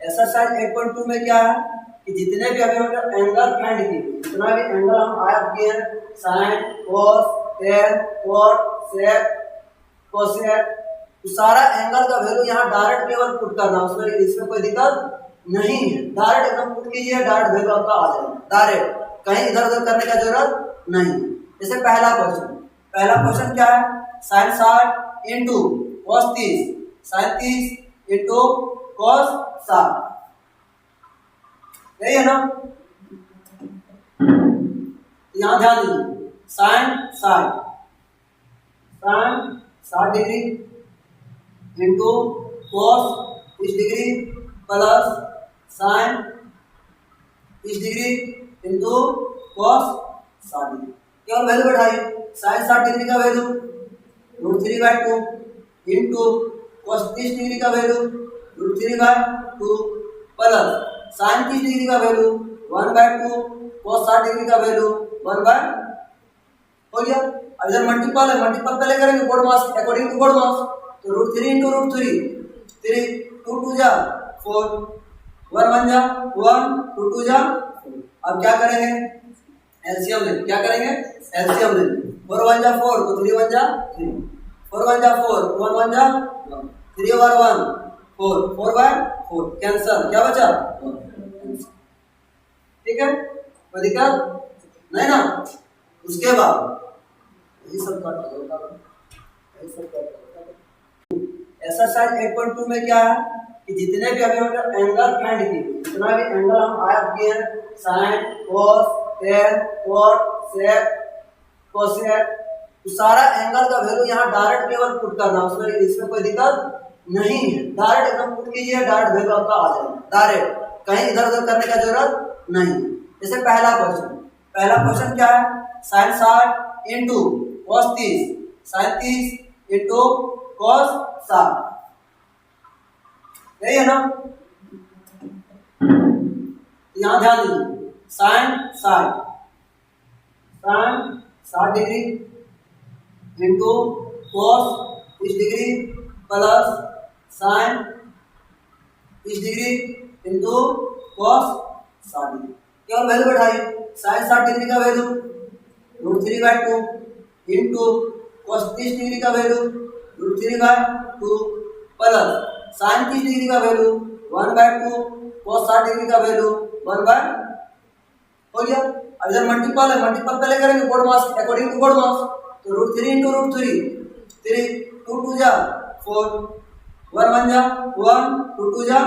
Exercise 8.2 में क्या है कि जितने भी अभी मतलब एंगल फाइंड किए, जितना भी एंगल हम आयत किए, साइन, कॉस, टेन, कॉट, सेक, कोसेक, तो सारा एंगल का वैल्यू यहाँ डायरेक्ट केवल पुट करना, उसमें इसमें कोई दिक्कत नहीं है। डायरेक्ट एकदम पुट कीजिए, डायरेक्ट वैल्यू आपका आ जाएगा, डायरेक्ट, कहीं इधर उधर करने का जरूरत नहीं। जैसे पहला क्वेश्चन क्या है, sine 60 into cos 30, sine 30 into cos 60, यही है ना। यहाँ ध्यान दीजिए, sine 60 degree into cos 30 degree plus sine 30 degree into cos 60 degree, केवल वैल्यू बैठाइए। साइन 60 डिग्री का वैल्यू √3/2 इंटू कॉस 30 डिग्री का वैल्यू √3/2 प्लस साइन 30 डिग्री का वैल्यू 1/2 कॉस 60 डिग्री का वैल्यू 1/, हो गया। अब इधर मल्टीपल है, मल्टीपल पहले करेंगे board mass according to board mass, तो √3 इंटू √3, 3 2 2 जा 4, 1 1 जा 1, 2 2 जा 4। अब क्या करेंगे, एलसीएम लेंगे, क्या करेंगे, एलसीएम लेंगे। 4 1 जा 4, तो 3 1 जा 3, 4 1 जा 4, 1 1 जा 1, 3 over 1 4, 4/4 कैंसल, क्या बचा, ठीक है, कोई दिक्कत नहीं ना। उसके बाद यही सब एक्सरसाइज 8.2 में क्या है कि जितने भी अभी मतलब एंगल फाइंड किए, जितना भी एंगल हम आयत किए, साइन, कॉस, टेन, कॉट, सेक, कोसेक, तो सारा एंगल का वैल्यू यहाँ डायरेक्ट केवल पुट करना, उसमें इसमें कोई दिक्कत नहीं है। डायरेक्ट एकदम पुट कीजिए, डायरेक्ट वैल्यू आपका आ जाएगा, डायरेक्ट, कहीं इधर उधर करने का जरूरत नहीं। जैसे पहला क्वेश्चन क्या है, sine 60 into cos 30, sine 30 into cos 60, यही है ना। यहाँ ध्यान दीजिए, sine 60 degree into cos 30 degree plus sine 30 degree into cos 60 degree, केवल वैल्यू बैठाइए। साइन 60 डिग्री का वैल्यू √3/2 इंटू कॉस 30 डिग्री का वैल्यू √3/2 प्लस साइन 30 डिग्री का वैल्यू 1/2 कॉस 60 डिग्री का वैल्यू 1/, हो गया। अब इधर मल्टीपल है, मल्टीपल पहले करेंगे board mass according to board mass, तो √3 इंटू √3, 3 2 2 जा 4, 1 1 जा 1, 2 2 जा